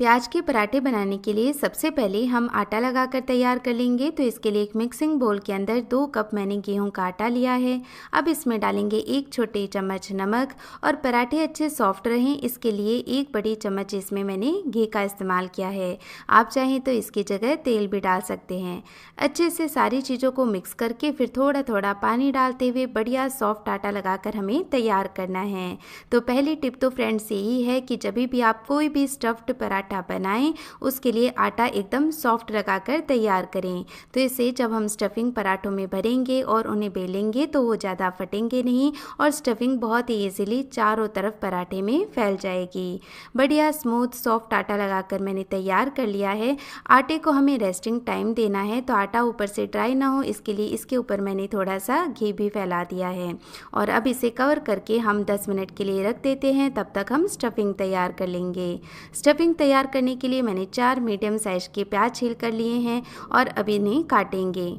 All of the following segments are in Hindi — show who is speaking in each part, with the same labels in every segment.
Speaker 1: प्याज के पराठे बनाने के लिए सबसे पहले हम आटा लगाकर तैयार कर लेंगे। तो इसके लिए एक मिक्सिंग बोल के अंदर 2 कप मैंने गेहूं का आटा लिया है। अब इसमें डालेंगे 1 छोटे चम्मच नमक और पराठे अच्छे सॉफ्ट रहें इसके लिए 1 बड़ी चम्मच इसमें मैंने घी का इस्तेमाल किया है। आप चाहें तो इसकी जगह तेल भी डाल सकते हैं। अच्छे से सारी चीज़ों को मिक्स करके फिर थोड़ा थोड़ा पानी डालते हुए बढ़िया सॉफ्ट आटा लगाकर हमें तैयार करना है। तो पहली टिप तो फ्रेंड्स यही है कि जब भी आप कोई भी स्टफ्ड पराठा बनाएं उसके लिए आटा एकदम सॉफ्ट लगाकर तैयार करें। तो इसे जब हम स्टफिंग पराठों में भरेंगे और उन्हें बेलेंगे तो वो ज़्यादा फटेंगे नहीं और स्टफिंग बहुत ही इजीली चारों तरफ पराठे में फैल जाएगी। बढ़िया स्मूथ सॉफ्ट आटा लगाकर मैंने तैयार कर लिया है। आटे को हमें रेस्टिंग टाइम देना है तो आटा ऊपर से ड्राई ना हो इसके लिए इसके ऊपर मैंने थोड़ा सा घी भी फैला दिया है। और अब इसे कवर करके हम 10 मिनट के लिए रख देते हैं। तब तक हम स्टफिंग तैयार कर लेंगे। स्टफिंग तैयार करने के लिए मैंने 4 मीडियम साइज के प्याज छील कर लिए हैं और अब इन्हें काटेंगे।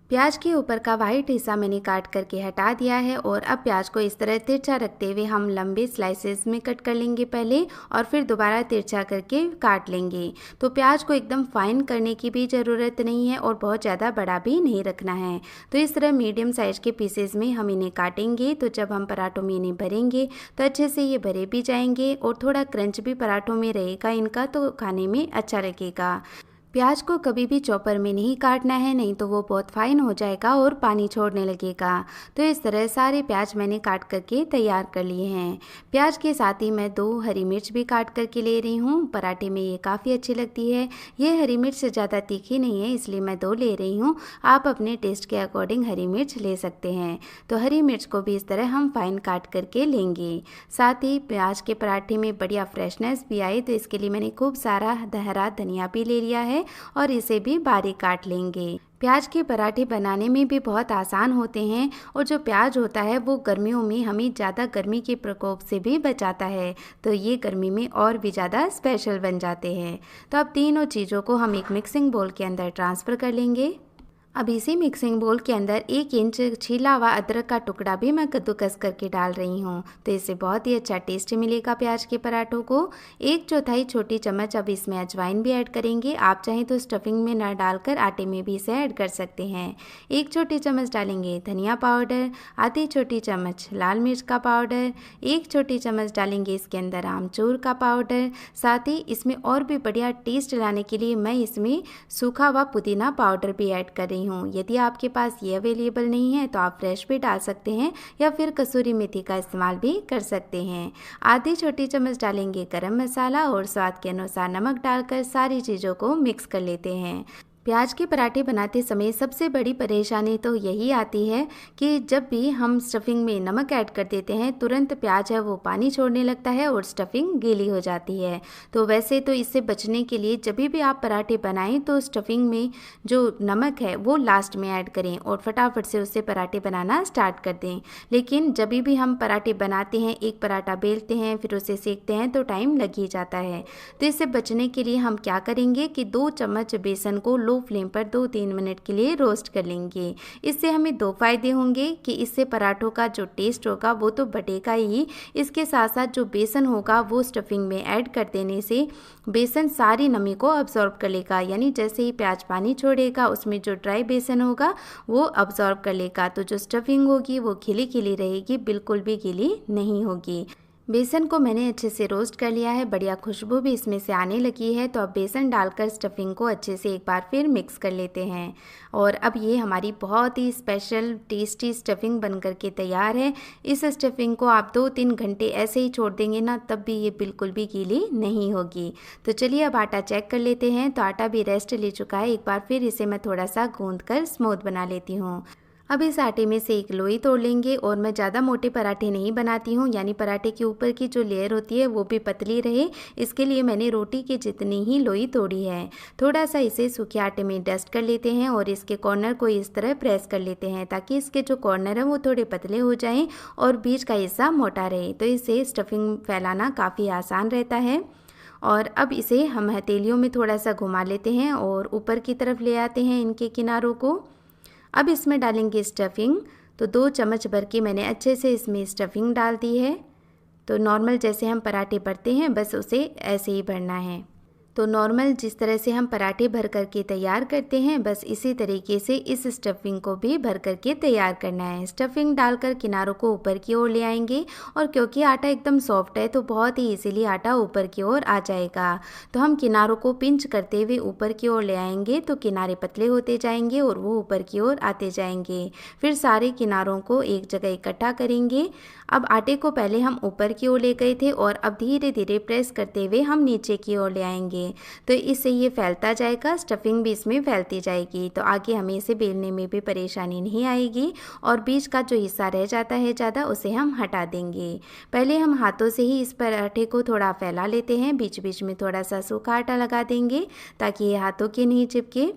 Speaker 1: प्याज के ऊपर का वाइट हिस्सा मैंने काट करके हटा दिया है और अब प्याज को इस तरह तिरछा रखते हुए हम लंबे स्लाइसेस में कट कर लेंगे पहले और फिर दोबारा तिरछा करके काट लेंगे। तो प्याज को एकदम फाइन करने की भी ज़रूरत नहीं है और बहुत ज़्यादा बड़ा भी नहीं रखना है। तो इस तरह मीडियम साइज के पीसेस में हम इन्हें काटेंगे। तो जब हम पराठों में इन्हें भरेंगे तो अच्छे से ये भरे भी जाएंगे और थोड़ा क्रंच भी पराठों में रहेगा इनका, तो खाने में अच्छा लगेगा। प्याज को कभी भी चॉपर में नहीं काटना है, नहीं तो वो बहुत फाइन हो जाएगा और पानी छोड़ने लगेगा। तो इस तरह सारे प्याज मैंने काट करके तैयार कर लिए हैं। प्याज के साथ ही मैं 2 हरी मिर्च भी काट करके ले रही हूँ। पराठे में ये काफ़ी अच्छी लगती है। ये हरी मिर्च ज़्यादा तीखी नहीं है इसलिए मैं 2 ले रही हूँ। आप अपने टेस्ट के अकॉर्डिंग हरी मिर्च ले सकते हैं। तो हरी मिर्च को भी इस तरह हम फाइन काट करके लेंगे। साथ ही प्याज के पराठे में बढ़िया फ्रेशनेस भी आए तो इसके लिए मैंने खूब सारा हरा धनिया भी ले लिया है और इसे भी बारीक काट लेंगे। प्याज के पराठे बनाने में भी बहुत आसान होते हैं और जो प्याज होता है वो गर्मियों में हमें ज़्यादा गर्मी के प्रकोप से भी बचाता है। तो ये गर्मी में और भी ज़्यादा स्पेशल बन जाते हैं। तो अब तीनों चीज़ों को हम एक मिक्सिंग बोल के अंदर ट्रांसफ़र कर लेंगे। अब इसी मिक्सिंग बोल के अंदर 1 इंच छीला हुआ अदरक का टुकड़ा भी मैं कद्दूकस करके डाल रही हूँ। तो इससे बहुत ही अच्छा टेस्ट मिलेगा प्याज के पराठों को। 1/4 छोटी चम्मच अब इसमें अजवाइन भी ऐड करेंगे। आप चाहें तो स्टफिंग में न डालकर आटे में भी इसे ऐड कर सकते हैं। 1 छोटी चम्मच डालेंगे धनिया पाउडर, आधी छोटी चम्मच लाल मिर्च का पाउडर, 1 छोटी चम्मच डालेंगे इसके अंदर आमचूर का पाउडर। साथ ही इसमें और भी बढ़िया टेस्ट लाने के लिए मैं इसमें सूखा हुआ पुदीना पाउडर भी ऐड कर रही हूँ। यदि आपके पास ये अवेलेबल नहीं है तो आप फ्रेश भी डाल सकते हैं या फिर कसूरी मेथी का इस्तेमाल भी कर सकते हैं। आधी छोटी चम्मच डालेंगे गरम मसाला और स्वाद के अनुसार नमक डालकर सारी चीज़ों को मिक्स कर लेते हैं। प्याज के पराठे बनाते समय सबसे बड़ी परेशानी तो यही आती है कि जब भी हम स्टफिंग में नमक ऐड कर देते हैं तुरंत प्याज है वो पानी छोड़ने लगता है और स्टफिंग गीली हो जाती है। तो वैसे तो इससे बचने के लिए जब भी आप पराठे बनाएं तो स्टफिंग में जो नमक है वो लास्ट में ऐड करें और फटाफट से उससे पराठे बनाना स्टार्ट कर दें। लेकिन जब भी हम पराठे बनाते हैं, एक पराठा बेलते हैं फिर उसे सेकते हैं तो टाइम लग ही जाता है। तो इससे बचने के लिए हम क्या करेंगे कि 2 चम्मच बेसन को लो फ्लेम पर 2-3 मिनट के लिए रोस्ट कर लेंगे। इससे हमें 2 फायदे होंगे कि इससे पराठों का जो टेस्ट होगा वो तो बढ़ेगा ही, इसके साथ साथ जो बेसन होगा वो स्टफिंग में ऐड कर देने से बेसन सारी नमी को अब्जॉर्ब कर लेगा। यानी जैसे ही प्याज पानी छोड़ेगा उसमें जो ड्राई बेसन होगा वो अब्जॉर्ब कर लेगा। तो जो स्टफिंग होगी वो खिली खिली रहेगी, बिल्कुल भी गीली नहीं होगी। बेसन को मैंने अच्छे से रोस्ट कर लिया है, बढ़िया खुशबू भी इसमें से आने लगी है। तो अब बेसन डालकर स्टफिंग को अच्छे से एक बार फिर मिक्स कर लेते हैं और अब ये हमारी बहुत ही स्पेशल टेस्टी स्टफिंग बन करके तैयार है। इस स्टफिंग को आप 2-3 घंटे ऐसे ही छोड़ देंगे ना तब भी ये बिल्कुल भी गीली नहीं होगी। तो चलिए अब आटा चेक कर लेते हैं। तो आटा भी रेस्ट ले चुका है। एक बार फिर इसे मैं थोड़ा सा गूंद कर स्मूथ बना लेती हूँ। अब इस आटे में से एक लोई तोड़ लेंगे और मैं ज़्यादा मोटे पराठे नहीं बनाती हूँ, यानी पराठे के ऊपर की जो लेयर होती है वो भी पतली रहे, इसके लिए मैंने रोटी की जितनी ही लोई तोड़ी है। थोड़ा सा इसे सूखे आटे में डस्ट कर लेते हैं और इसके कॉर्नर को इस तरह प्रेस कर लेते हैं ताकि इसके जो कॉर्नर है वो थोड़े पतले हो जाएं और बीच का हिस्सा मोटा रहे। तो इससे स्टफिंग फैलाना काफ़ी आसान रहता है। और अब इसे हम हथेलियों में थोड़ा सा घुमा लेते हैं और ऊपर की तरफ ले आते हैं इनके किनारों को। अब इसमें डालेंगे स्टफिंग। तो 2 चम्मच भर के मैंने अच्छे से इसमें स्टफिंग डाल दी है। तो नॉर्मल जैसे हम पराठे भरते हैं बस उसे ऐसे ही भरना है। तो नॉर्मल जिस तरह से हम पराठे भर करके तैयार करते हैं, बस इसी तरीके से इस स्टफिंग को भी भर करके तैयार करना है। स्टफिंग डालकर किनारों को ऊपर की ओर ले आएंगे और क्योंकि आटा एकदम सॉफ्ट है तो बहुत ही इजीली आटा ऊपर की ओर आ जाएगा। तो हम किनारों को पिंच करते हुए ऊपर की ओर ले आएंगे तो किनारे पतले होते जाएंगे और वो ऊपर की ओर आते जाएंगे। फिर सारे किनारों को एक जगह इकट्ठा करेंगे। अब आटे को पहले हम ऊपर की ओर ले गए थे और अब धीरे धीरे प्रेस करते हुए हम नीचे की ओर ले आएंगे, तो इससे ये फैलता जाएगा, स्टफिंग भी इसमें फैलती जाएगी। तो आगे हमें इसे बेलने में भी परेशानी नहीं आएगी और बीच का जो हिस्सा रह जाता है ज़्यादा उसे हम हटा देंगे। पहले हम हाथों से ही इस पराठे को थोड़ा फैला लेते हैं, बीच बीच में थोड़ा सा सूखा आटा लगा देंगे ताकि ये हाथों के नहीं चिपके।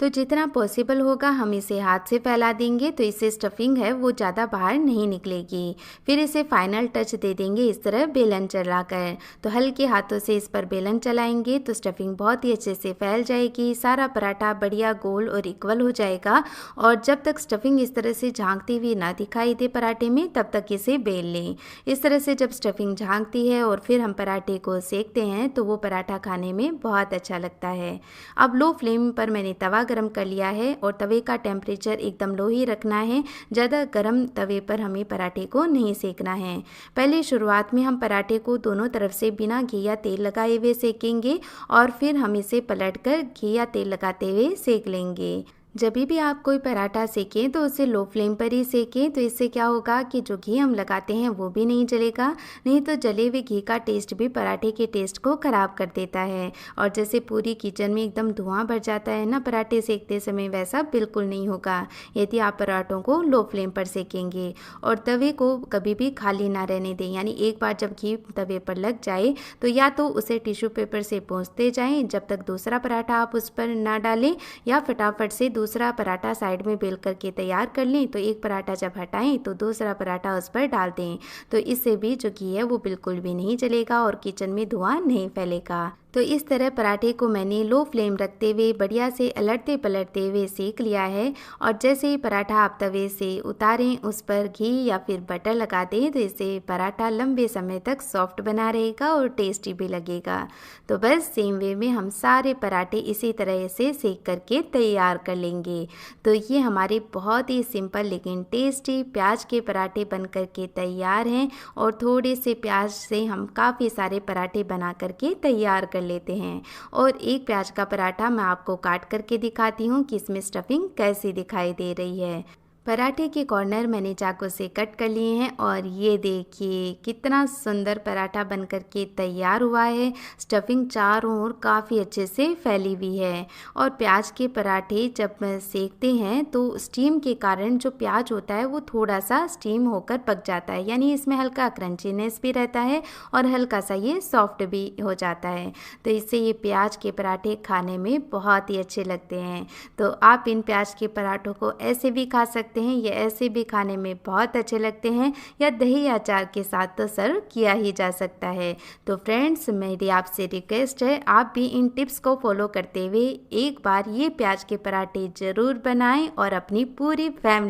Speaker 1: तो जितना पॉसिबल होगा हम इसे हाथ से फैला देंगे तो इससे स्टफिंग है वो ज़्यादा बाहर नहीं निकलेगी। फिर इसे फाइनल टच दे देंगे इस तरह बेलन चलाकर। तो हल्के हाथों से इस पर बेलन चलाएंगे तो स्टफिंग बहुत ही अच्छे से फैल जाएगी, सारा पराठा बढ़िया गोल और इक्वल हो जाएगा। और जब तक स्टफिंग इस तरह से झांकती हुई ना दिखाई दे पराठे में तब तक इसे बेल लें। इस तरह से जब स्टफिंग झांकती है और फिर हम पराठे को सेकते हैं तो वो पराठा खाने में बहुत अच्छा लगता है। अब लो फ्लेम पर मैंने तवा गरम कर लिया है और तवे का टेम्परेचर एकदम लो ही रखना है। ज़्यादा गरम तवे पर हमें पराठे को नहीं सेकना है। पहले शुरुआत में हम पराठे को दोनों तरफ से बिना घी या तेल लगाए हुए सेकेंगे और फिर हम इसे पलटकर घी या तेल लगाते हुए सेक लेंगे। जब भी आप कोई पराठा सेकें तो उसे लो फ्लेम पर ही सेकें, तो इससे क्या होगा कि जो घी हम लगाते हैं वो भी नहीं जलेगा, नहीं तो जले हुए घी का टेस्ट भी पराठे के टेस्ट को ख़राब कर देता है। और जैसे पूरी किचन में एकदम धुआं भर जाता है ना पराठे सेकते समय, वैसा बिल्कुल नहीं होगा यदि आप पराठों को लो फ्लेम पर सेकेंगे। और तवे को कभी भी खाली ना रहने दें, यानी एक बार जब घी तवे पर लग जाए तो या तो उसे टिश्यू पेपर से पोंछते जाएं जब तक दूसरा पराठा आप उस पर ना डालें, या फटाफट से दूसरा पराठा साइड में बेल करके तैयार कर लें। तो एक पराठा जब हटाएं तो दूसरा पराठा उस पर डाल दें, तो इससे भी जो घी है वो बिल्कुल भी नहीं जलेगा और किचन में धुआं नहीं फैलेगा। तो इस तरह पराठे को मैंने लो फ्लेम रखते हुए बढ़िया से अलटते पलटते हुए सेक लिया है। और जैसे ही पराठा आप तवे से उतारें उस पर घी या फिर बटर लगा दें तो इससे पराठा लंबे समय तक सॉफ्ट बना रहेगा और टेस्टी भी लगेगा। तो बस सेम वे में हम सारे पराठे इसी तरह से सेक करके तैयार कर लेंगे। तो ये हमारे बहुत ही सिंपल लेकिन टेस्टी प्याज के पराठे बन करके तैयार हैं। और थोड़े से प्याज से हम काफ़ी सारे पराठे बना करके तैयार कर लेते हैं। और एक प्याज का पराठा मैं आपको काट करके दिखाती हूँ कि इसमें स्टफिंग कैसी दिखाई दे रही है। पराठे के कॉर्नर मैंने चाकू से कट कर लिए हैं और ये देखिए कितना सुंदर पराठा बन करके तैयार हुआ है। स्टफिंग चारों ओर काफ़ी अच्छे से फैली हुई है। और प्याज के पराठे जब सेकते हैं तो स्टीम के कारण जो प्याज होता है वो थोड़ा सा स्टीम होकर पक जाता है, यानी इसमें हल्का क्रंचीनेस भी रहता है और हल्का सा ये सॉफ्ट भी हो जाता है। तो इससे ये प्याज के पराठे खाने में बहुत ही अच्छे लगते हैं। तो आप इन प्याज के पराठों को ऐसे भी खा सकते हैं, ये ऐसे भी खाने में बहुत अच्छे लगते हैं, या दही या अचार के साथ तो सर्व किया ही जा सकता है। तो फ्रेंड्स मेरी आपसे रिक्वेस्ट है आप भी इन टिप्स को फॉलो करते हुए एक बार ये प्याज के पराठे ज़रूर बनाएं और अपनी पूरी फैमिली